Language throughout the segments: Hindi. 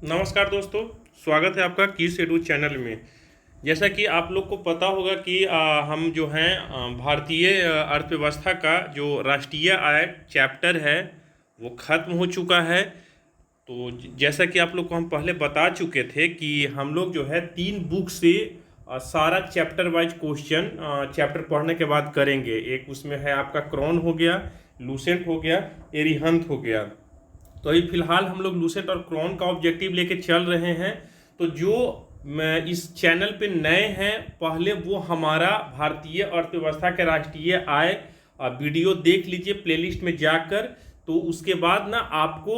नमस्कार दोस्तों। स्वागत है आपका किस एडू चैनल में। जैसा कि आप लोग को पता होगा कि हम जो हैं भारतीय अर्थव्यवस्था का जो राष्ट्रीय आय चैप्टर है वो ख़त्म हो चुका है। तो जैसा कि आप लोग को हम पहले बता चुके थे कि हम लोग जो है 3 बुक से सारा चैप्टर वाइज क्वेश्चन चैप्टर पढ़ने के बाद करेंगे। एक उसमें है आपका क्रॉन हो गया, लूसेंट हो गया, एरिहंत हो गया। तो अभी फिलहाल हम लोग लूसेंट और क्रॉन का ऑब्जेक्टिव लेके चल रहे हैं। तो जो इस चैनल पे नए हैं, पहले वो हमारा भारतीय अर्थव्यवस्था के राष्ट्रीय आय वीडियो देख लीजिए प्लेलिस्ट में जाकर। तो उसके बाद ना आपको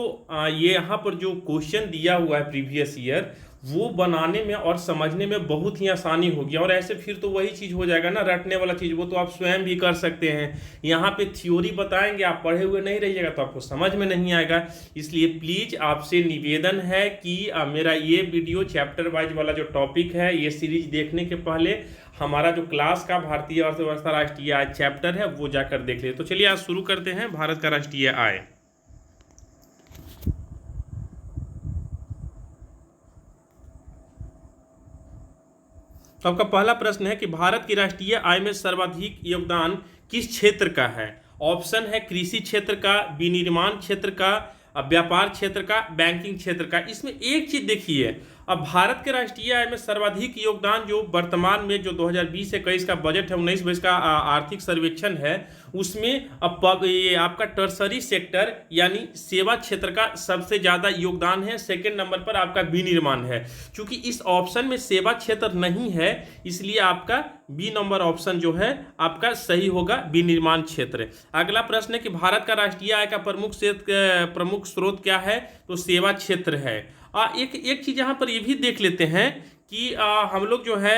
ये यहाँ पर जो क्वेश्चन दिया हुआ है प्रीवियस ईयर, वो बनाने में और समझने में बहुत ही आसानी होगी। और ऐसे फिर तो वही चीज़ हो जाएगा ना, रटने वाला चीज़, वो तो आप स्वयं भी कर सकते हैं। यहाँ पे थ्योरी बताएंगे, आप पढ़े हुए नहीं रहिएगा तो आपको समझ में नहीं आएगा। इसलिए प्लीज़ आपसे निवेदन है कि मेरा ये वीडियो चैप्टर वाइज वाला जो टॉपिक है, ये सीरीज देखने के पहले हमारा जो क्लास का भारतीय अर्थव्यवस्था राष्ट्रीय आय चैप्टर है वो जाकर देख लीजिए। तो चलिए आज शुरू करते हैं भारत का राष्ट्रीय आय। तो आपका पहला प्रश्न है कि भारत की राष्ट्रीय आय में सर्वाधिक योगदान किस क्षेत्र का है। ऑप्शन है कृषि क्षेत्र का, विनिर्माण क्षेत्र का, व्यापार क्षेत्र का, बैंकिंग क्षेत्र का। इसमें एक चीज देखिए, अब भारत के राष्ट्रीय आय में सर्वाधिक योगदान जो वर्तमान में जो 2020-21 का बजट है, 19-22 का आर्थिक सर्वेक्षण है, उसमें अब ये आपका टर्सरी सेक्टर यानी सेवा क्षेत्र का सबसे ज़्यादा योगदान है। सेकेंड नंबर पर आपका विनिर्माण है। चूंकि इस ऑप्शन में सेवा क्षेत्र नहीं है, इसलिए आपका बी नंबर ऑप्शन जो है आपका सही होगा, विनिर्माण क्षेत्र। अगला प्रश्न है कि भारत का राष्ट्रीय आय का प्रमुख स्रोत क्या है, तो सेवा क्षेत्र है। एक चीज यहाँ पर ये भी देख लेते हैं कि हम लोग जो है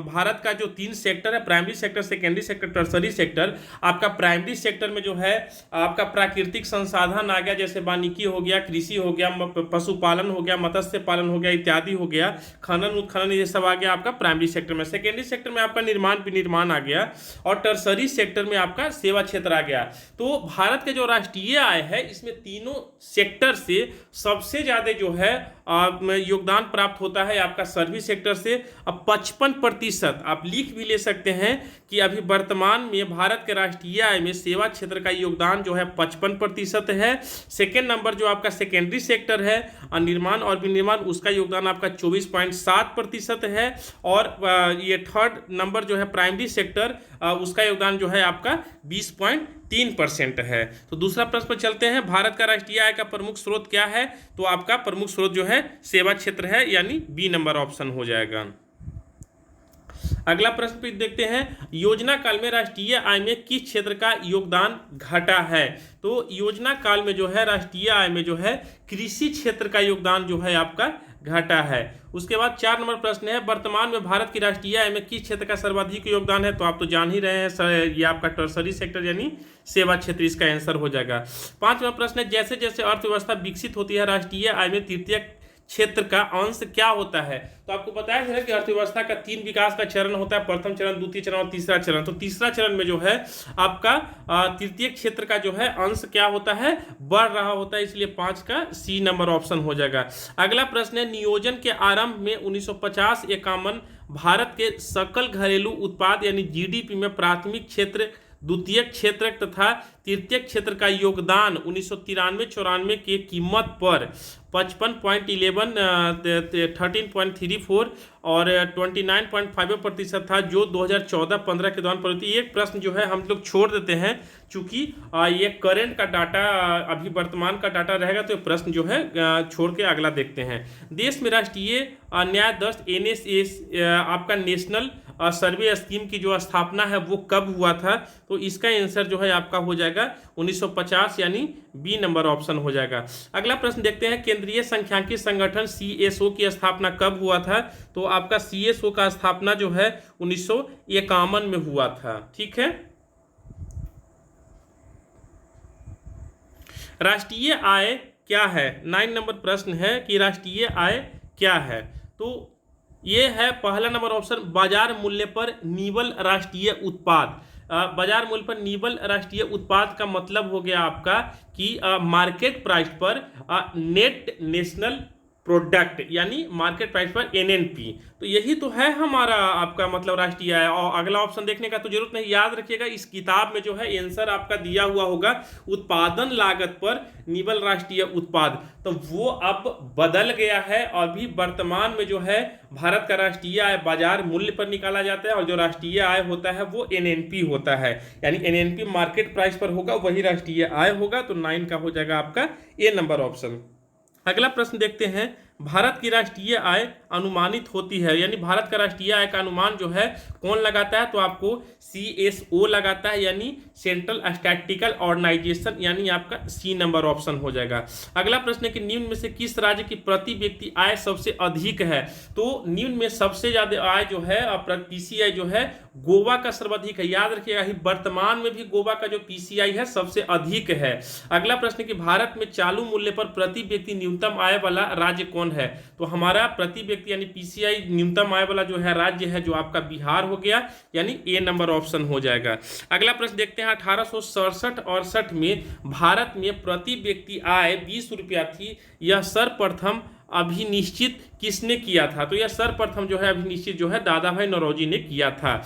भारत का जो 3 सेक्टर है, primary sector, secondary sector, tertiary sector. आपका प्राइमरी सेक्टर में जो है आपका प्राकृतिक संसाधन आ गया, जैसे वानिकी हो गया, कृषि हो गया, पशुपालन हो गया, मत्स्य पालन हो गया इत्यादि हो गया, खनन उत्खनन, ये सब आ गया आपका प्राइमरी सेक्टर में। सेकेंडरी सेक्टर में आपका निर्माण विनिर्माण आ गया, और टर्सरी सेक्टर में आपका सेवा क्षेत्र आ गया। तो भारत के जो राष्ट्रीय आय है, इसमें तीनों सेक्टर से सबसे ज्यादा जो है योगदान प्राप्त होता है आपका सर्विस सेक्टर से। अब 55% आप लिख भी ले सकते हैं कि अभी वर्तमान में भारत के राष्ट्रीय आय में सेवा क्षेत्र का योगदान जो है 55% है। सेकेंड नंबर जो आपका सेकेंडरी सेक्टर है, निर्माण और विनिर्माण, उसका योगदान आपका 24.7% है। और ये थर्ड नंबर जो है प्राइमरी सेक्टर, उसका योगदान जो है आपका 20.3% है। तो दूसरा प्रश्न पर चलते हैं, भारत का राष्ट्रीय आय का प्रमुख स्रोत क्या है, तो आपका प्रमुख स्रोत जो है सेवा क्षेत्र है, यानी बी नंबर ऑप्शन हो जाएगा। अगला प्रश्न पे देखते हैं, योजना काल में राष्ट्रीय आय में किस क्षेत्र का योगदान घटा है। तो योजना काल में जो है राष्ट्रीय आय में जो है कृषि क्षेत्र का योगदान जो है आपका घटा है। उसके बाद 4 नंबर प्रश्न है, वर्तमान में भारत की राष्ट्रीय आय में किस क्षेत्र का सर्वाधिक योगदान है, तो आप तो जान ही रहे हैं, ये आपका टर्सरी सेक्टर यानी सेवा क्षेत्र इसका आंसर हो जाएगा। 5वां प्रश्न है, जैसे जैसे अर्थव्यवस्था विकसित होती है, राष्ट्रीय आय में तृतीय क्षेत्र का अंश क्या होता है। तो आपको बताया था कि अर्थव्यवस्था का 3 विकास का चरण होता है, प्रथम चरण, द्वितीय चरण और तीसरा चरण। तो तीसरा चरण में जो है आपका तृतीय क्षेत्र का जो है अंश क्या होता है, बढ़ रहा होता है, इसलिए 5 का सी नंबर ऑप्शन हो जाएगा। अगला प्रश्न है, नियोजन के आरंभ में 1950-51 भारत के सकल घरेलू उत्पाद यानी जीडीपी में प्राथमिक क्षेत्र, द्वितीय क्षेत्र तथा तृतीय क्षेत्र का योगदान 1993-94 की कीमत पर 55.11, 13.34 और 29.5% था, जो 2014-15 के दौरान पड़ी थी। एक प्रश्न जो है हम लोग छोड़ देते हैं, चूंकि ये करेंट का डाटा, अभी वर्तमान का डाटा रहेगा, तो ये प्रश्न जो है छोड़ के अगला देखते हैं। देश में राष्ट्रीय न्याय दस्त NSS आपका नेशनल सर्वे स्कीम की जो स्थापना है वो कब हुआ था, तो इसका आंसर जो है आपका हो जाएगा 1950, यानी बी नंबर ऑप्शन हो जाएगा। अगला प्रश्न देखते हैं, केंद्रीय सांख्यिकी संगठन CSO की स्थापना कब हुआ था, तो आपका CSO का स्थापना जो है 1951 में हुआ था। ठीक है। राष्ट्रीय आय क्या है, 9 नंबर प्रश्न है कि राष्ट्रीय आय क्या है। तो ये है पहला नंबर ऑप्शन, बाजार मूल्य पर निवल राष्ट्रीय उत्पाद। बाजार मूल्य पर निवल राष्ट्रीय उत्पाद का मतलब हो गया आपका कि मार्केट प्राइस पर नेट नेशनल प्रोडक्ट यानी मार्केट प्राइस पर एनएनपी। तो यही तो है हमारा आपका मतलब राष्ट्रीय आय। और अगला ऑप्शन देखने का तो जरूरत नहीं, याद रखिएगा इस किताब में जो है आंसर आपका दिया हुआ होगा उत्पादन लागत पर निवल राष्ट्रीय उत्पाद, तो वो अब बदल गया है। अभी वर्तमान में जो है भारत का राष्ट्रीय आय बाजार मूल्य पर निकाला जाता है और जो राष्ट्रीय आय होता है वो एनएनपी होता है, यानी एनएनपी मार्केट प्राइस पर होगा वही राष्ट्रीय आय होगा। तो 9 का हो जाएगा आपका ए नंबर ऑप्शन। अगला प्रश्न देखते हैं, भारत की राष्ट्रीय आय अनुमानित होती है, यानी भारत का राष्ट्रीय आय का अनुमान जो है कौन लगाता है, तो आपको CSO लगाता है, यानी सेंट्रल स्टैटिस्टिकल ऑर्गेनाइजेशन, यानी आपका सी नंबर ऑप्शन हो जाएगा। अगला प्रश्न है कि निम्न में से किस राज्य की प्रति व्यक्ति आय सबसे अधिक है, तो निम्न में सबसे ज्यादा आय जो है PCI जो है गोवा का सर्वाधिक है। याद रखिएगा वर्तमान में भी गोवा का जो PCI है सबसे अधिक है। अगला प्रश्न कि भारत में चालू मूल्य पर प्रति व्यक्ति न्यूनतम आय वाला राज्य कौन है, तो हमारा प्रति व्यक्ति यानी PCI न्यूनतम आय वाला जो है राज्य है जो आपका बिहार हो गया, यानी ए नंबर ऑप्शन हो जाएगा। अगला प्रश्न देखते हैं 1867-68 में भारत में प्रति व्यक्ति आय 20 रुपया थी, यह सर्वप्रथम अभिनिश्चित किसने किया था, तो यह सर्वप्रथम जो है अभिनिश्चित जो है दादा भाई नौरोजी ने किया था।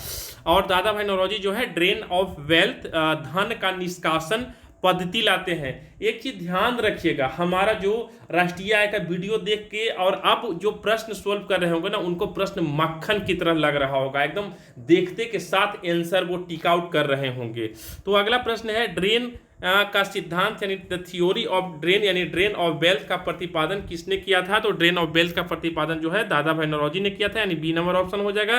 और दादा भाई नौरोजी जो है ड्रेन ऑफ वेल्थ धन का निष्कासन पद्धति लाते हैं। एक चीज ध्यान रखिएगा, हमारा जो राष्ट्रीय आय का वीडियो देख के और अब जो प्रश्न सोल्व कर रहे होंगे ना, उनको प्रश्न मक्खन की तरह लग रहा होगा, एकदम देखते के साथ आंसर वो टिक आउट कर रहे होंगे। तो अगला प्रश्न है ड्रेन का सिद्धांत यानी द थ्योरी ऑफ ड्रेन यानी ड्रेन ऑफ वेल्थ का प्रतिपादन किसने किया था, तो ड्रेन ऑफ वेल्थ का प्रतिपादन जो है दादा भाई नौरोजी ने किया था, यानी बी नंबर ऑप्शन हो जाएगा।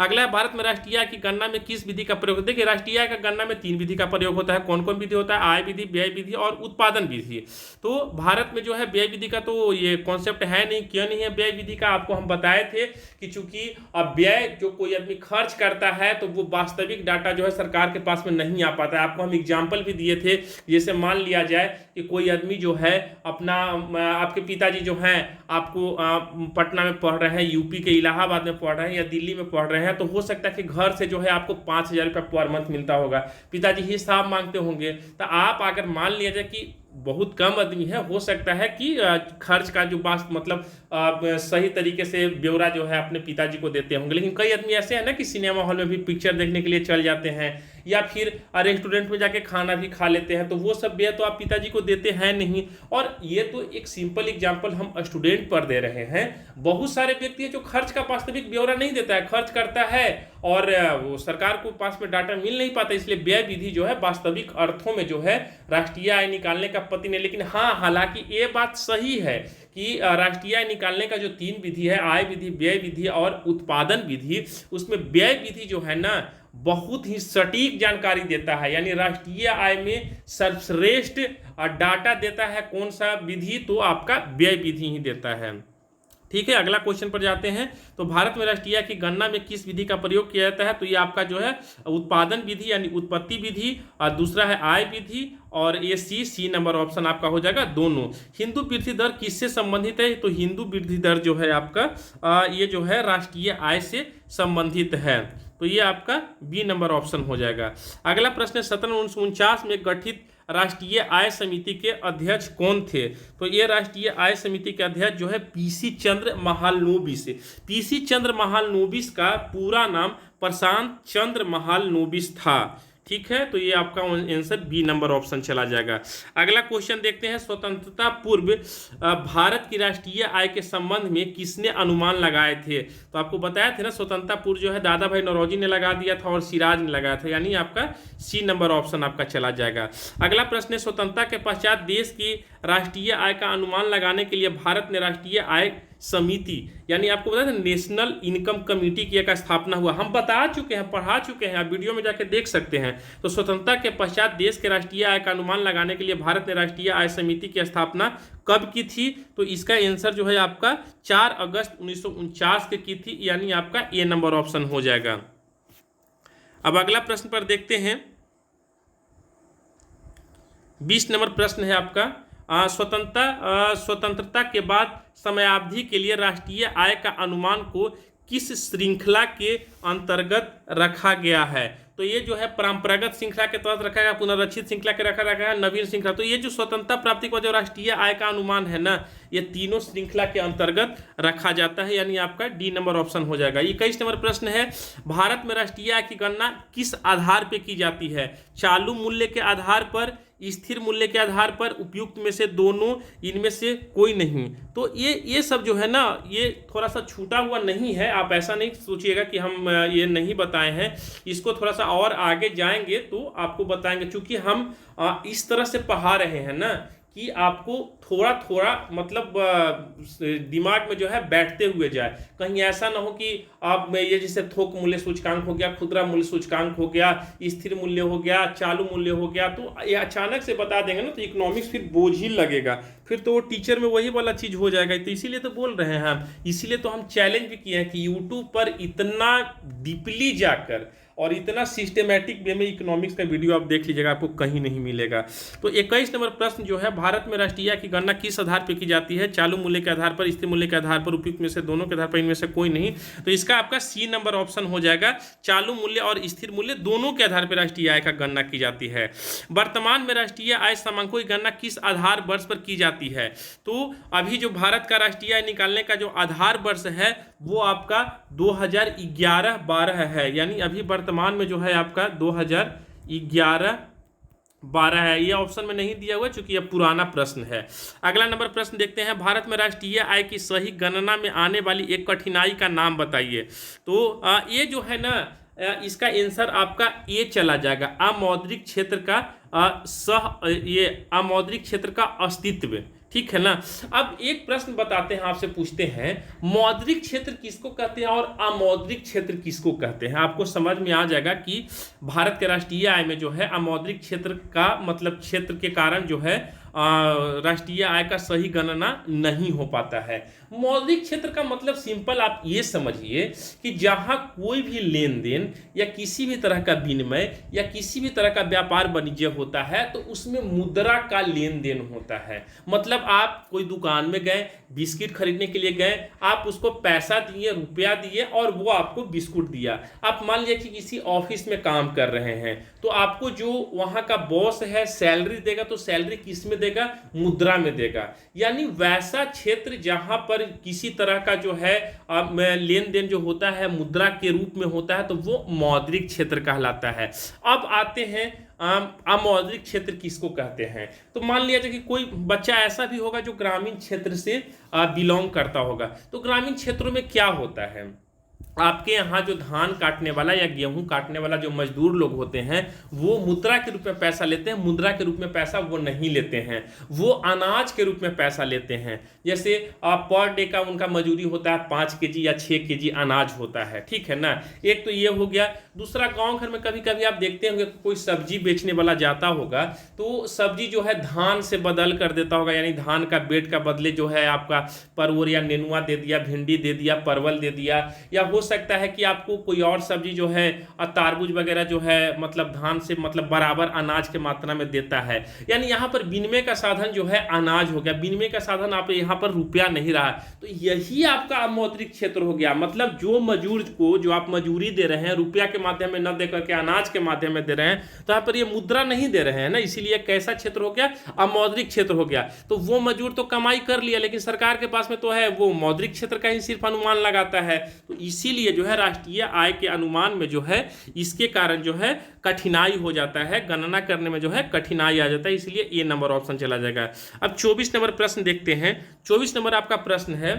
अगला, भारत में राष्ट्रीय आय की गणना में किस विधि का प्रयोग, देखिए राष्ट्रीय आय का गणना में 3 विधि का प्रयोग होता है। कौन कौन विधि होता है, आय विधि, व्यय विधि और उत्पादन विधि। तो भारत में जो है व्यय विधि का तो ये कॉन्सेप्ट है नहीं, क्यों नहीं है व्यय विधि का, आपको हम बताए थे कि चूंकि अब व्यय जो कोई आदमी खर्च करता है तो वो वास्तविक डाटा जो है सरकार के पास में नहीं आ पाता है। आपको हम एग्जाम्पल भी दिए थे, जैसे मान लिया जाए कि कोई आदमी जो है अपना आपके पिताजी जो हैं आपको पटना में पढ़ रहे हैं, यूपी के इलाहाबाद में पढ़ रहे हैं या दिल्ली में पढ़ रहे हैं, तो हो सकता है कि घर से जो है आपको 5,000 रुपये पर मंथ मिलता होगा, पिताजी हिसाब मांगते होंगे। तो आप अगर मान लिया जाए कि बहुत कम आदमी है, हो सकता है कि खर्च का जो बात मतलब सही तरीके से ब्यौरा जो है अपने पिताजी को देते होंगे, लेकिन कई आदमी ऐसे हैं ना कि सिनेमा हॉल में भी पिक्चर देखने के लिए चल जाते हैं या फिर रेस्टोरेंट में जाके खाना भी खा लेते हैं, तो वो सब व्यय तो आप पिताजी को देते हैं नहीं। और ये तो एक सिंपल एग्जांपल हम स्टूडेंट पर दे रहे हैं, बहुत सारे व्यक्ति हैं जो खर्च का वास्तविक ब्यौरा नहीं देता है, खर्च करता है और वो सरकार को पास में डाटा मिल नहीं पाता, इसलिए व्यय विधि जो है वास्तविक अर्थों में जो है राष्ट्रीय आय निकालने का पति नहीं। लेकिन हाँ, हालांकि ये बात सही है कि राष्ट्रीय आय निकालने का जो 3 विधि है, आय विधि, व्यय विधि और उत्पादन विधि, उसमें व्यय विधि जो है ना बहुत ही सटीक जानकारी देता है, यानी राष्ट्रीय आय में सर्वश्रेष्ठ डाटा देता है कौन सा विधि, तो आपका व्यय विधि ही देता है। ठीक है, अगला क्वेश्चन पर जाते हैं। तो भारत में राष्ट्रीय आय की गणना में किस विधि का प्रयोग किया जाता है, तो ये आपका जो है उत्पादन विधि यानी उत्पत्ति विधि, और दूसरा है आय विधि, और ये सी नंबर ऑप्शन आपका हो जाएगा दोनों। हिंदू वृद्धि दर किससे संबंधित है, तो हिंदू वृद्धि दर जो है आपका ये जो है राष्ट्रीय आय से संबंधित है, तो ये आपका बी नंबर ऑप्शन हो जाएगा। अगला प्रश्न है 1749 में गठित राष्ट्रीय आय समिति के अध्यक्ष कौन थे, तो ये राष्ट्रीय आय समिति के अध्यक्ष जो है PC चंद्र महालनोबिस। PC चंद्र महालनोबिस का पूरा नाम प्रशांत चंद्र महालनोबिस था। ठीक है, तो ये आपका आंसर बी नंबर ऑप्शन चला जाएगा। अगला क्वेश्चन देखते हैं, स्वतंत्रता पूर्व भारत की राष्ट्रीय आय के संबंध में किसने अनुमान लगाए थे, तो आपको बताया थे ना स्वतंत्रता पूर्व जो है दादा भाई नौरोजी ने लगा दिया था और सिराज ने लगाया था, यानी आपका सी नंबर ऑप्शन आपका चला जाएगा। अगला प्रश्न है, स्वतंत्रता के पश्चात देश की राष्ट्रीय आय का अनुमान लगाने के लिए भारत ने राष्ट्रीय आय समिति यानी आपको पता है नेशनल इनकम कमेटी की एक स्थापना हुआ। हम बता चुके हैं, पढ़ा चुके हैं, आप वीडियो में जाके देख सकते हैं। तो स्वतंत्रता के पश्चात देश के राष्ट्रीय आय का अनुमान लगाने के लिए भारत ने राष्ट्रीय आय समिति की स्थापना कब की थी, तो इसका आंसर जो है आपका 4 अगस्त 1949 की थी, यानी आपका ए नंबर ऑप्शन हो जाएगा। अब अगला प्रश्न पर देखते हैं, 20 नंबर प्रश्न है आपका, स्वतंत्रता के बाद समयावधि के लिए राष्ट्रीय आय का अनुमान को किस श्रृंखला के अंतर्गत रखा गया है? तो ये जो है परंपरागत श्रृंखला के तहत रखा गया, पुनर्रचित श्रृंखला के रखा है, नवीन श्रृंखला। तो ये जो स्वतंत्रता प्राप्ति का जो राष्ट्रीय आय का अनुमान है ना, ये तीनों श्रृंखला के अंतर्गत रखा जाता है, यानी आपका डी नंबर ऑप्शन हो जाएगा। 21 नंबर प्रश्न है, भारत में राष्ट्रीय आय की गणना किस आधार पर की जाती है? चालू मूल्य के आधार पर, स्थिर मूल्य के आधार पर, उपयुक्त में से दोनों, इनमें से कोई नहीं। तो ये सब जो है ना, ये थोड़ा सा छूटा हुआ नहीं है, आप ऐसा नहीं सोचिएगा कि हम ये नहीं बताए हैं, इसको थोड़ा सा और आगे जाएंगे तो आपको बताएंगे, क्योंकि हम इस तरह से पढ़ा रहे हैं ना कि आपको थोड़ा थोड़ा मतलब दिमाग में जो है बैठते हुए जाए। कहीं ऐसा ना हो कि आप में ये जैसे थोक मूल्य सूचकांक हो गया, खुदरा मूल्य सूचकांक हो गया, स्थिर मूल्य हो गया, चालू मूल्य हो गया, तो ये अचानक से बता देंगे ना तो इकोनॉमिक्स फिर बोझ ही लगेगा, फिर तो टीचर में वही वाला चीज़ हो जाएगा। तो इसीलिए तो बोल रहे हैं हम, इसीलिए तो हम चैलेंज भी किए हैं कि यूट्यूब पर इतना डीपली जाकर और इतना सिस्टेमेटिक वे में इकोनॉमिक्स का वीडियो आप देख लीजिएगा, आपको कहीं नहीं मिलेगा। तो 21 नंबर प्रश्न जो है, भारत में राष्ट्रीय आय की गणना किस आधार पर की जाती है? चालू मूल्य के आधार पर, स्थिर मूल्य के आधार पर, उपयुक्त में से दोनों के आधार पर, इनमें से कोई नहीं। तो इसका आपका सी नंबर ऑप्शन हो जाएगा, चालू मूल्य और स्थिर मूल्य दोनों के आधार पर राष्ट्रीय आय का गणना की जाती है। वर्तमान में राष्ट्रीय आय समांकों की गणना किस आधार वर्ष पर की जाती है? तो अभी जो भारत का राष्ट्रीय आय निकालने का जो आधार वर्ष है वो आपका 2011-12 है, यानी अभी वर्तमान में जो है आपका 2011-12 है। ये ऑप्शन में नहीं दिया हुआ क्योंकि यह पुराना प्रश्न है। अगला नंबर प्रश्न देखते हैं, भारत में राष्ट्रीय आय की सही गणना में आने वाली एक कठिनाई का नाम बताइए। तो ये जो है ना, इसका आंसर आपका ए चला जाएगा, अमौद्रिक क्षेत्र का अमौद्रिक क्षेत्र का अस्तित्व, ठीक है ना। अब एक प्रश्न बताते हैं, आपसे पूछते हैं मौद्रिक क्षेत्र किसको कहते हैं और अमौद्रिक क्षेत्र किसको कहते हैं। आपको समझ में आ जाएगा कि भारत के राष्ट्रीय आय में जो है अमौद्रिक क्षेत्र का मतलब क्षेत्र के कारण जो है राष्ट्रीय आय का सही गणना नहीं हो पाता है। मौद्रिक क्षेत्र का मतलब सिंपल आप ये समझिए कि जहां कोई भी लेन देन या किसी भी तरह का विनिमय या किसी भी तरह का व्यापार वाणिज्य होता है तो उसमें मुद्रा का लेन देन होता है। मतलब आप कोई दुकान में गए, बिस्किट खरीदने के लिए गए, आप उसको पैसा दिए, रुपया दिए और वो आपको बिस्कुट दिया। आप मान लीजिए कि किसी ऑफिस में काम कर रहे हैं तो आपको जो वहां का बॉस है सैलरी देगा, तो सैलरी किस में देगा? मुद्रा में देगा। यानी वैसा क्षेत्र जहां पर किसी तरह का जो है लेन देन जो होता है मुद्रा के रूप में होता है तो वो मौद्रिक क्षेत्र कहलाता है। अब आते हैं अमौद्रिक क्षेत्र किसको कहते हैं। तो मान लिया जाए कि कोई बच्चा ऐसा भी होगा जो ग्रामीण क्षेत्र से बिलोंग करता होगा। तो ग्रामीण क्षेत्रों में क्या होता है, आपके यहाँ जो धान काटने वाला या गेहूं काटने वाला जो मजदूर लोग होते हैं वो मुद्रा के रूप में पैसा लेते हैं। मुद्रा के रूप में पैसा वो नहीं लेते हैं, वो अनाज के रूप में पैसा लेते हैं। जैसे पर डे का उनका मजदूरी होता है 5 केजी या 6 केजी अनाज होता है, ठीक है ना। एक तो ये हो गया। दूसरा, गांव घर में कभी कभी आप देखते होंगे कोई सब्जी बेचने वाला जाता होगा तो सब्जी जो है धान से बदल कर देता होगा, यानी धान का बेड का बदले जो है आपका परवल या नेनुआ दे दिया, भिंडी दे दिया, परवल दे दिया, या हो सकता है कि आपको कोई और सब्जी जो है तरबूज वगैरह जो है मतलब धान से मतलब बराबर अनाज के मात्रा में देता है। यानी यहाँ पर विनिमय का साधन जो है अनाज हो गया, विनिमय का साधन आप यहाँ पर रुपया नहीं रहा। तो यही आपका अमौद्रिक क्षेत्र हो गया। मतलब जो मजदूर को जो आप मजदूरी दे रहे हैं रुपया के माध्यम में न देकर के अनाज के माध्यम में दे रहे हैं, तो यहाँ पर ये मुद्रा नहीं दे रहे हैं ना, इसीलिए कैसा क्षेत्र हो गया? अमौद्रिक क्षेत्र हो गया। तो वो मजदूर तो कमाई कर लिया लेकिन सरकार के पास में तो है वो मौद्रिक क्षेत्र का ही सिर्फ अनुमान लगाता है। तो इसीलिए जो है राष्ट्रीय आय के अनुमान में जो है इसके कारण जो है कठिनाई हो जाता है, गणना करने में जो है कठिनाई आ जाता है, इसलिए ये नंबर ऑप्शन चला जाएगा। अब 24 नंबर प्रश्न देखते हैं। 24 नंबर आपका प्रश्न है,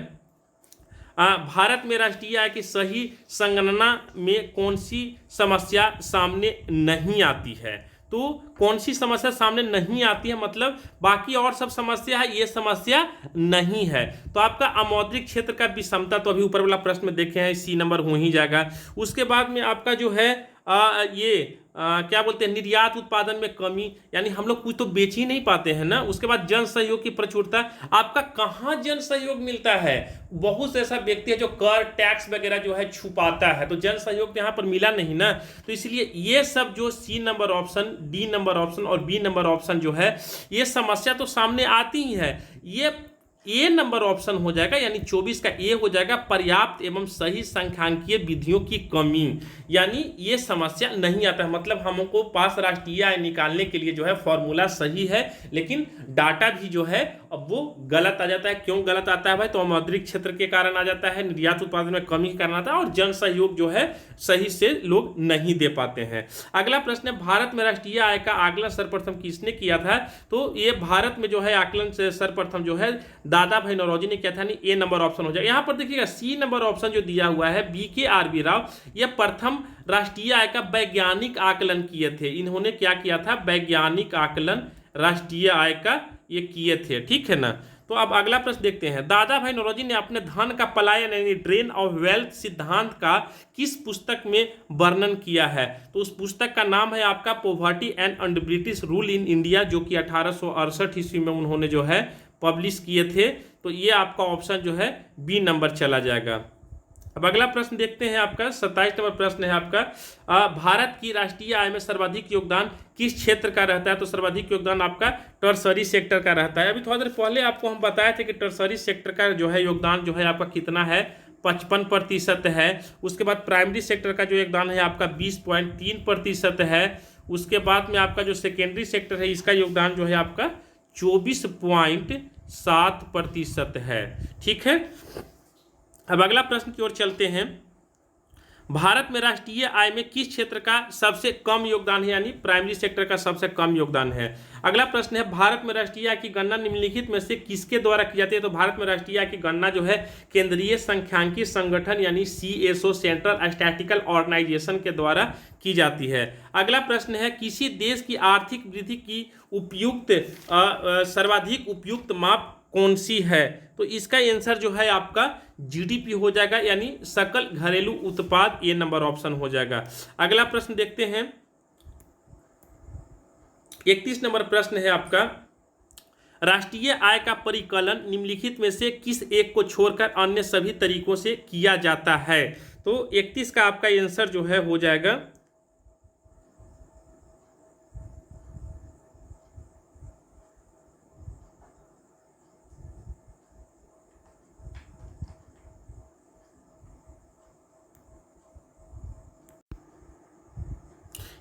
भारत में राष्ट्रीय आय की सही संगणना में कौन सी समस्या सामने नहीं आती है। तो कौन सी समस्या सामने नहीं आती है, मतलब बाकी और सब समस्या है, ये समस्या नहीं है। तो आपका अमौद्रिक क्षेत्र का विषमता तो अभी ऊपर वाला प्रश्न में देखे हैं, सी नंबर हो ही जाएगा। उसके बाद में आपका जो है क्या बोलते हैं, निर्यात उत्पादन में कमी, यानी हम लोग कुछ तो बेच ही नहीं पाते हैं ना। उसके बाद जन सहयोग की प्रचुरता, आपका कहाँ जन सहयोग मिलता है? बहुत से ऐसा व्यक्ति है जो कर टैक्स वगैरह जो है छुपाता है, तो जन सहयोग तो यहाँ पर मिला नहीं ना। तो इसलिए ये सब जो C number option, D number option और बी नंबर ऑप्शन जो है ये समस्या तो सामने आती ही है। ये ए नंबर ऑप्शन हो जाएगा, यानी 24 का ए हो जाएगा, पर्याप्त एवं सही संख्यांकीय विधियों की कमी, यानी ये समस्या नहीं आता है। मतलब हमको पास राष्ट्रीय आय निकालने के लिए जो है फॉर्मूला सही है, लेकिन डाटा भी जो है अब वो गलत आ जाता है। क्यों गलत आता है भाई? तो मौद्रिक क्षेत्र के कारण आ जाता है, निर्यात उत्पादन में कमी के कारण आता है, और जन सहयोग जो है सही से लोग नहीं दे पाते हैं। अगला प्रश्न है, भारत में राष्ट्रीय आय का आकलन सर्वप्रथम किसने किया था? तो ये भारत में जो है आकलन से सर्वप्रथम जो है दादा भाई नौरोजी ने किया था, नहीं ए नंबर ऑप्शन हो जाएगा। यहां पर देखिएगा सी नंबर ऑप्शन जो दिया हुआ है BKRB राव, यह प्रथम राष्ट्रीय आय का वैज्ञानिक आकलन किए थे। इन्होंने क्या किया था? वैज्ञानिक आकलन राष्ट्रीय आय का ये किए थे, ठीक है ना। तो अब अगला प्रश्न देखते हैं, दादा भाई नौरोजी ने अपने धन का पलायन यानी ड्रेन ऑफ वेल्थ सिद्धांत का किस पुस्तक में वर्णन किया है? तो उस पुस्तक का नाम है आपका poverty and under British rule in India, जो कि 1868 ईस्वी में उन्होंने जो है पब्लिश किए थे। तो ये आपका ऑप्शन जो है बी नंबर चला जाएगा। अब अगला प्रश्न देखते हैं, आपका 27 नंबर प्रश्न है आपका, भारत की राष्ट्रीय आय में सर्वाधिक योगदान किस क्षेत्र का रहता है? तो सर्वाधिक योगदान आपका टर्सरी सेक्टर का रहता है। अभी थोड़ा देर पहले आपको हम बताए थे कि टर्सरी सेक्टर का जो है योगदान जो है आपका कितना है, 55% है। उसके बाद प्राइमरी सेक्टर का जो योगदान है आपका 20.3% है। उसके बाद में आपका जो सेकेंडरी सेक्टर है इसका योगदान जो है आपका 24.7% है, ठीक है। अब अगला प्रश्न की ओर चलते हैं, भारत में राष्ट्रीय आय में किस क्षेत्र का सबसे कम योगदान है? यानी प्राइमरी सेक्टर का सबसे कम योगदान है। अगला प्रश्न है, भारत में राष्ट्रीय आय की गणना निम्नलिखित में से किसके द्वारा की जाती है? तो भारत में राष्ट्रीय आय की गणना जो है केंद्रीय सांख्यिकी संगठन यानी CSO सेंट्रल स्टैटिस्टिकल ऑर्गेनाइजेशन के द्वारा की जाती है। अगला प्रश्न है, किसी देश की आर्थिक वृद्धि की उपयुक्त सर्वाधिक उपयुक्त माप कौन सी है? तो इसका आंसर जो है आपका GDP हो जाएगा, यानी सकल घरेलू उत्पाद, ये नंबर ऑप्शन हो जाएगा। अगला प्रश्न देखते हैं, 31 नंबर प्रश्न है आपका, राष्ट्रीय आय का परिकलन निम्नलिखित में से किस एक को छोड़कर अन्य सभी तरीकों से किया जाता है? तो 31 का आपका आंसर जो है हो जाएगा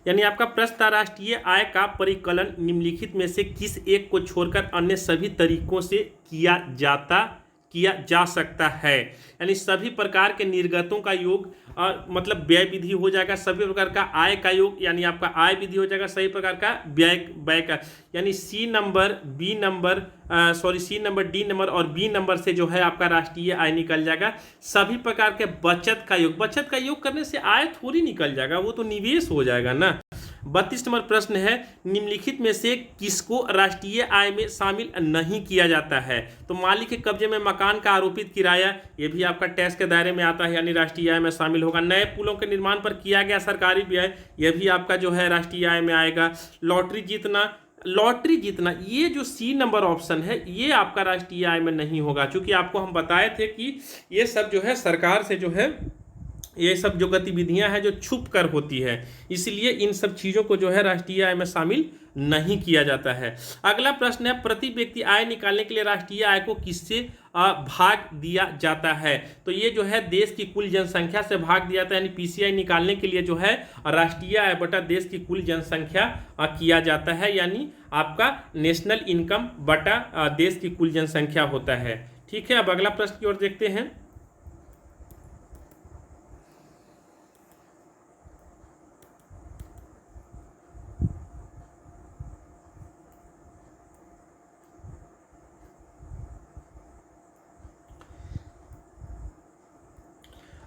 यानी आपका प्रश्न, राष्ट्रीय आय का परिकलन निम्नलिखित में से किस एक को छोड़कर अन्य सभी तरीकों से किया जा सकता है। यानी सभी प्रकार के निर्गतों का योग मतलब व्यय विधि हो जाएगा, सभी प्रकार का आय का योग यानी आपका आय विधि हो जाएगा, सभी प्रकार का व्यय का, यानी सी नंबर डी नंबर और बी नंबर से जो है आपका राष्ट्रीय आय निकल जाएगा। सभी प्रकार के बचत का योग करने से आय थोड़ी निकल जाएगा, वो तो निवेश हो जाएगा ना। 32 नंबर प्रश्न है, निम्नलिखित में से किसको राष्ट्रीय आय में शामिल नहीं किया जाता है? तो मालिक के कब्जे में मकान का आरोपित किराया, ये भी आपका टैक्स के दायरे में आता है, यानी राष्ट्रीय आय में शामिल होगा। नए पुलों के निर्माण पर किया गया सरकारी व्यय, यह भी आपका जो है राष्ट्रीय आय में आएगा। लॉटरी जीतना, ये जो सी नंबर ऑप्शन है ये आपका राष्ट्रीय आय में नहीं होगा, क्योंकि आपको हम बताए थे कि ये सब जो है सरकार से जो है ये सब जो गतिविधियां हैं जो छुप कर होती है, इसलिए इन सब चीज़ों को जो है राष्ट्रीय आय में शामिल नहीं किया जाता है। अगला प्रश्न है, प्रति व्यक्ति आय निकालने के लिए राष्ट्रीय आय को किससे भाग दिया जाता है? तो ये जो है देश की कुल जनसंख्या से भाग दिया जाता है, यानी PCI निकालने के लिए जो है राष्ट्रीय आय बटा देश की कुल जनसंख्या किया जाता है, यानी आपका नेशनल इनकम बटा देश की कुल जनसंख्या होता है, ठीक है। अब अगला प्रश्न की ओर देखते हैं,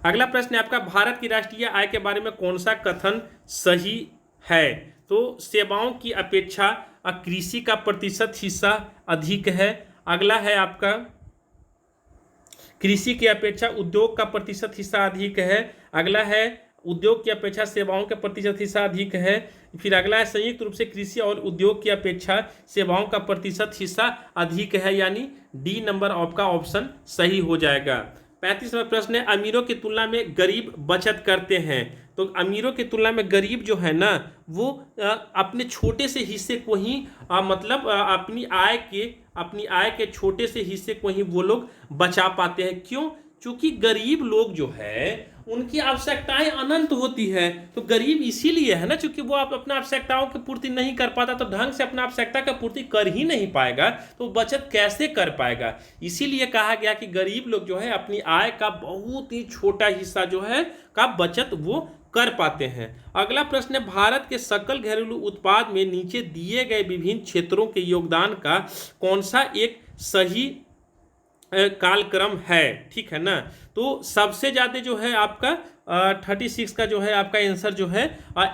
अगला प्रश्न है आपका, भारत की राष्ट्रीय आय के बारे में कौन सा कथन सही है? तो सेवाओं की अपेक्षा कृषि का प्रतिशत हिस्सा अधिक है। अगला है आपका, कृषि की अपेक्षा उद्योग का प्रतिशत हिस्सा अधिक है। अगला है, उद्योग की अपेक्षा सेवाओं का प्रतिशत हिस्सा अधिक है। फिर अगला है, संयुक्त रूप से कृषि और उद्योग की अपेक्षा सेवाओं का प्रतिशत हिस्सा अधिक है, यानी डी नंबर आपका ऑप्शन सही हो जाएगा। 35वां प्रश्न है, अमीरों की तुलना में गरीब बचत करते हैं, तो अमीरों की तुलना में गरीब जो है ना वो अपने छोटे से हिस्से को ही मतलब अपनी आय के छोटे से हिस्से को ही वो लोग बचा पाते हैं। क्यों? क्योंकि गरीब लोग जो है उनकी आवश्यकताएं अनंत होती है। तो गरीब इसीलिए है ना, क्योंकि वो आप अपना आवश्यकताओं की पूर्ति नहीं कर पाता, तो ढंग से अपना आवश्यकता की पूर्ति कर ही नहीं पाएगा, तो बचत कैसे कर पाएगा। इसीलिए कहा गया कि गरीब लोग जो है अपनी आय का बहुत ही छोटा हिस्सा जो है का बचत वो कर पाते हैं। अगला प्रश्न है, भारत के सकल घरेलू उत्पाद में नीचे दिए गए विभिन्न क्षेत्रों के योगदान का कौन सा एक सही कालक्रम है। ठीक है ना, तो सबसे ज़्यादा जो है आपका 36 का जो है आपका आंसर जो है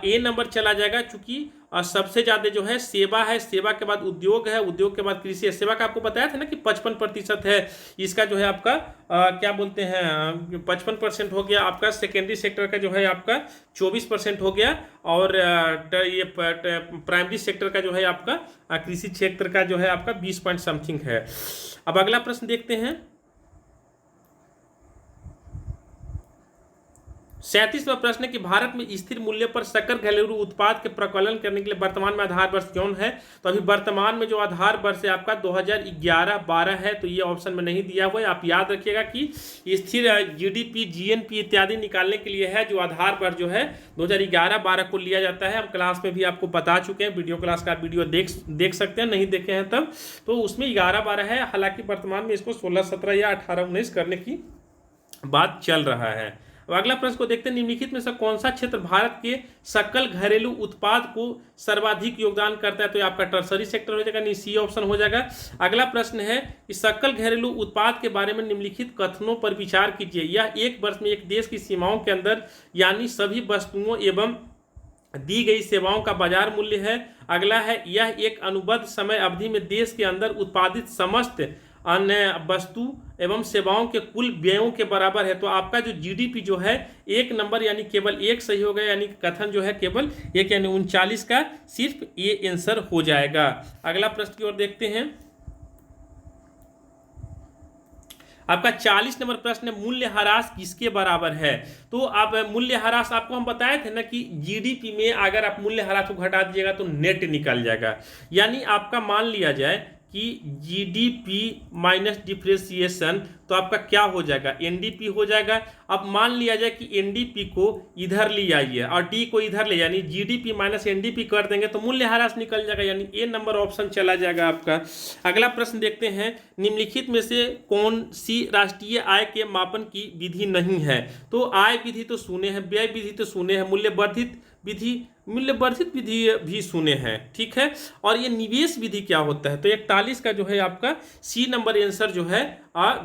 ए नंबर चला जाएगा, चूंकि सबसे ज़्यादा जो है सेवा है, सेवा के बाद उद्योग है, उद्योग के बाद कृषि है। सेवा का आपको बताया था ना कि 55% है इसका जो है आपका क्या बोलते हैं 55% हो गया आपका। सेकेंडरी सेक्टर का जो है आपका 24% हो गया, और ये प्राइमरी सेक्टर का जो है आपका कृषि क्षेत्र का जो है आपका 20 पॉइंट समथिंग है। अब अगला प्रश्न देखते हैं, 37वां प्रश्न है कि भारत में स्थिर मूल्य पर सकल घरेलू उत्पाद के प्रकलन करने के लिए वर्तमान में आधार वर्ष कौन है। तो अभी वर्तमान में जो आधार वर्ष है आपका 2011-12 है, तो ये ऑप्शन में नहीं दिया हुआ है। आप याद रखिएगा कि स्थिर जीडीपी जीएनपी इत्यादि निकालने के लिए है जो आधार वर्ष जो है 2011-12 को लिया जाता है। हम क्लास में भी आपको बता चुके हैं, वीडियो क्लास का वीडियो देख सकते हैं, नहीं देखे हैं तब, तो उसमें 11-12 है। हालांकि वर्तमान में इसको 16-17 या 18-19 करने की बात चल रहा है। अब अगला प्रश्न को देखते हैं, निम्नलिखित में से कौन सा क्षेत्र भारत के सकल घरेलू उत्पाद को सर्वाधिक योगदान करता है। तो ये आपका टर्सरी सेक्टर हो जाएगा, नहीं सी ऑप्शन हो जाएगा। अगला प्रश्न है कि सकल घरेलू उत्पाद के बारे में निम्नलिखित कथनों पर विचार कीजिए। यह एक वर्ष में एक देश की सीमाओं के अंदर यानी सभी वस्तुओं एवं दी गई सेवाओं का बाजार मूल्य है। अगला है, यह एक अनुबद्ध समय अवधि में देश के अंदर उत्पादित समस्त अन्य वस्तु एवं सेवाओं के कुल व्ययों के बराबर है। तो आपका जो जीडीपी जो है 1 नंबर यानी केवल एक सही होगा, यानी कथन जो है केवल एक यानी 39 का सिर्फ ये आंसर हो जाएगा। अगला प्रश्न की ओर देखते हैं, आपका 40 नंबर प्रश्न है, मूल्यह्रास किसके बराबर है। तो अब मूल्यह्रास आपको हम बताए थे ना कि जीडीपी में अगर आप मूल्यह्रास को घटा दीजिएगा तो नेट निकल जाएगा। यानी आपका मान लिया जाए कि जीडीपी माइनस डिप्रेसिएशन, तो आपका क्या हो जाएगा, एनडीपी हो जाएगा। अब मान लिया जाए कि एनडीपी को इधर ले आइए और डी को इधर ले, यानी जीडीपी माइनस एनडीपी कर देंगे तो मूल्यह्रास निकल जाएगा, यानी ए नंबर ऑप्शन चला जाएगा आपका। अगला प्रश्न देखते हैं, निम्नलिखित में से कौन सी राष्ट्रीय आय के मापन की विधि नहीं है। तो आय विधि तो सुने हैं, व्यय विधि तो सुने हैं, मूल्यवर्धित विधि भी सुने हैं। ठीक है, और ये निवेश विधि क्या होता है। तो 41 का जो है आपका सी नंबर आंसर जो है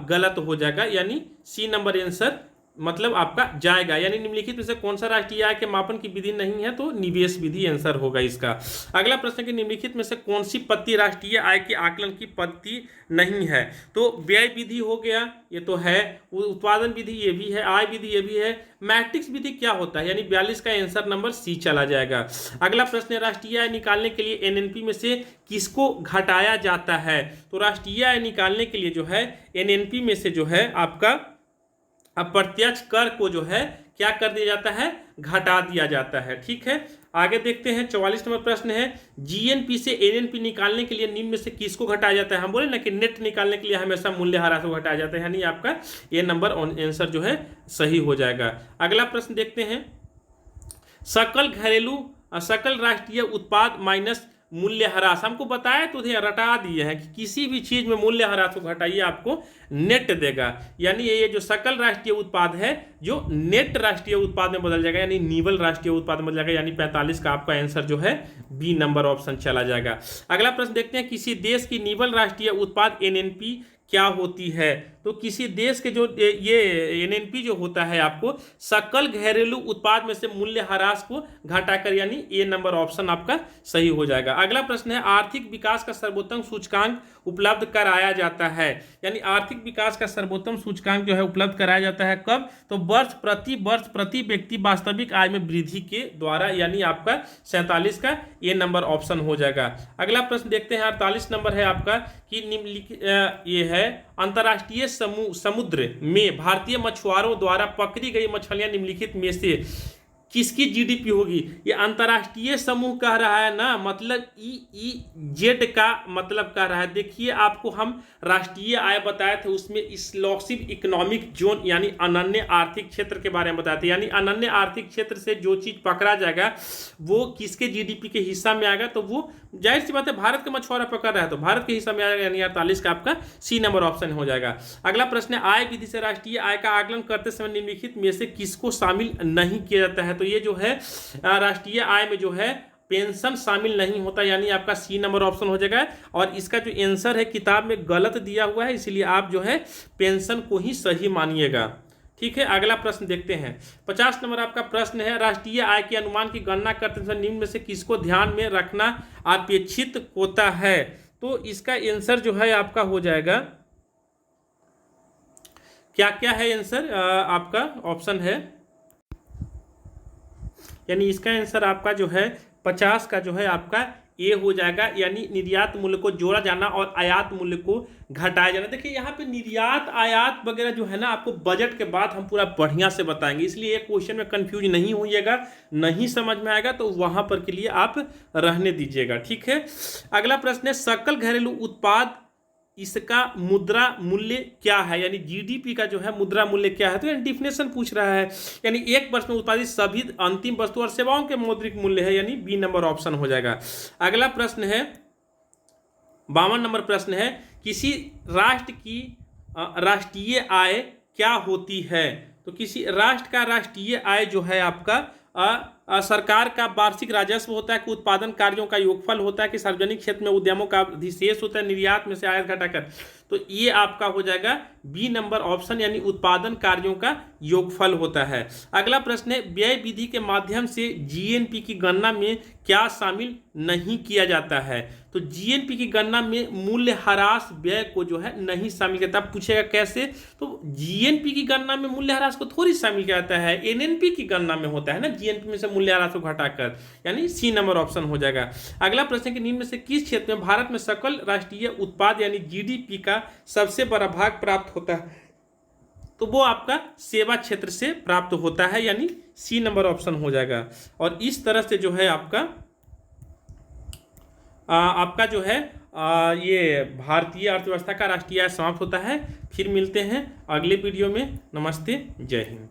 गलत हो जाएगा, यानी सी नंबर आंसर मतलब आपका जाएगा, यानी निम्नलिखित में से कौन सा राष्ट्रीय आय के मापन की विधि नहीं है। तो निवेश विधि आंसर होगा इसका। अगला प्रश्न कि निम्नलिखित में से कौन सी पद्धति राष्ट्रीय आय के आकलन की पद्धति नहीं है। तो व्यय विधि हो गया, ये तो है, उत्पादन विधि ये भी है, आय विधि ये भी है, मैट्रिक्स विधि क्या होता है, यानी 42 का आंसर नंबर सी चला जाएगा। अगला प्रश्न है, राष्ट्रीय आय निकालने के लिए एनएनपी में से किसको घटाया जाता है। तो राष्ट्रीय आय निकालने के लिए जो है एनएनपी में से जो है आपका अप्रत्यक्ष कर को जो है क्या कर दिया जाता है, घटा दिया जाता है। ठीक है, आगे देखते हैं, 44 नंबर प्रश्न है, जीएनपी से एनएनपी निकालने के लिए निम्न में से किसको घटाया जाता है। हम बोले ना कि नेट निकालने के लिए हमेशा मूल्यह्रास को घटाया जाता है, यानी आपका ए नंबर आंसर जो है सही हो जाएगा। अगला प्रश्न देखते हैं, सकल राष्ट्रीय उत्पाद माइनस मूल्यह्रास, हमको बताया तो रटा दिए हैं कि किसी भी चीज में मूल्यह्रास को घटाइए आपको नेट देगा, यानी ये जो सकल राष्ट्रीय उत्पाद है जो नेट राष्ट्रीय उत्पाद में बदल जाएगा, यानी निवल राष्ट्रीय उत्पाद में बदल जाएगा, यानी 45 का आपका आंसर जो है बी नंबर ऑप्शन चला जाएगा। अगला प्रश्न देखते हैं, किसी देश की निवल राष्ट्रीय उत्पाद एनएनपी क्या होती है। तो किसी देश के जो ये एनएनपी जो होता है आपको सकल घरेलू उत्पाद में से मूल्यह्रास को घटाकर, यानी ए नंबर ऑप्शन आपका सही हो जाएगा। अगला प्रश्न है, आर्थिक विकास का सर्वोत्तम सूचकांक उपलब्ध कराया जाता है, यानी आर्थिक विकास का सर्वोत्तम सूचकांक जो है उपलब्ध कराया जाता है कब, तो वर्ष प्रति व्यक्ति वास्तविक आय में वृद्धि के द्वारा, यानी आपका 47 का ए नंबर ऑप्शन हो जाएगा। अगला प्रश्न देखते हैं, 48 नंबर है आपका कि निम्नलिखित ये है, अंतर्राष्ट्रीय समुद्र में भारतीय मछुआरों द्वारा पकड़ी गई मछलियां निम्नलिखित में से किसकी जीडीपी होगी? ये अंतर्राष्ट्रीय समूह कह रहा है ना, मतलब EEZ का मतलब कह रहा है। देखिए आपको हम राष्ट्रीय आय बताए थे, उसमें एक्सक्लूसिव इकोनॉमिक जोन यानी अनन्य आर्थिक क्षेत्र के बारे में बताए थे। यानी अनन्य आर्थिक क्षेत्र से जो चीज पकड़ा जाएगा वो किसके जीडीपी के हिस्सा में आएगा, तो वो जाहिर सी बात है भारत का मछुआरा पकड़ रहा है तो भारत के हिस्सा में आएगा, यानी 48 का आपका सी नंबर ऑप्शन हो जाएगा। अगला प्रश्न है, आय विधि से राष्ट्रीय आय का आकलन करते समय निम्नलिखित में से किसको शामिल नहीं किया जाता है? तो ये जो है राष्ट्रीय आय में जो है पेंशन शामिल नहीं होता, यानी आपका सी नंबर ऑप्शन हो जाएगा। और इसका जो आंसर है किताब में गलत दिया हुआ है, इसलिए आप जो है पेंशन को ही सही मानिएगा। ठीक है, अगला प्रश्न देखते हैं। 50 नंबर आपका प्रश्न है, राष्ट्रीय आय के अनुमान की गणना करते समय निम्न में से किसको ध्यान में रखना अपेक्षित होता है? तो इसका आंसर जो है आपका हो जाएगा, क्या क्या है आंसर आपका ऑप्शन है, यानी इसका आंसर आपका जो है 50 का जो है आपका ए हो जाएगा, यानी निर्यात मूल्य को जोड़ा जाना और आयात मूल्य को घटाया जाना। देखिए यहाँ पे निर्यात आयात वगैरह जो है ना आपको बजट के बाद हम पूरा बढ़िया से बताएंगे, इसलिए एक क्वेश्चन में कंफ्यूज नहीं होइएगा, नहीं समझ में आएगा तो वहां पर के लिए आप रहने दीजिएगा। ठीक है, अगला प्रश्न है, सकल घरेलू उत्पाद इसका मुद्रा मूल्य क्या है? यानी जीडीपी का जो है मुद्रा मूल्य क्या है? तो यानी डिफिनेशन पूछ रहा है, यानी एक वर्ष में उत्पादित सभी अंतिम वस्तु और सेवाओं के मौद्रिक मूल्य है, यानी बी नंबर ऑप्शन हो जाएगा। अगला प्रश्न है 52 नंबर प्रश्न है, किसी राष्ट्र की राष्ट्रीय आय क्या होती है? तो किसी राष्ट्र का राष्ट्रीय आय जो है आपका सरकार का वार्षिक राजस्व होता है कि उत्पादन कार्यों का योगफल होता है कि सार्वजनिक क्षेत्र में उद्यमों का अधिशेष होता है निर्यात में से आयात घटाकर, तो ये आपका हो जाएगा बी नंबर ऑप्शन, यानी उत्पादन कार्यों का योगफल होता है। अगला प्रश्न है, व्यय विधि के माध्यम से जीएनपी की गणना में क्या शामिल नहीं किया जाता है? तो जीएनपी की गणना में मूल्य ह्रास व्यय को जो है नहीं शामिल किया। तब पूछेगा कैसे? तो जीएनपी की गणना में मूल्य ह्रास को थोड़ी शामिल किया जाता है, एनएनपी की गणना में होता है ना, जीएनपी में से मूल्य ह्रास को घटाकर, यानी सी नंबर ऑप्शन हो जाएगा। अगला प्रश्न के निम्न में से किस क्षेत्र में भारत में सकल राष्ट्रीय उत्पाद यानी जीडीपी का सबसे बड़ा भाग प्राप्त होता है? तो वो आपका सेवा क्षेत्र से प्राप्त होता है, यानी सी नंबर ऑप्शन हो जाएगा। और इस तरह से जो है आपका जो है ये भारतीय अर्थव्यवस्था का राष्ट्रीय आय समाप्त होता है। फिर मिलते हैं अगले वीडियो में। नमस्ते, जय हिंद।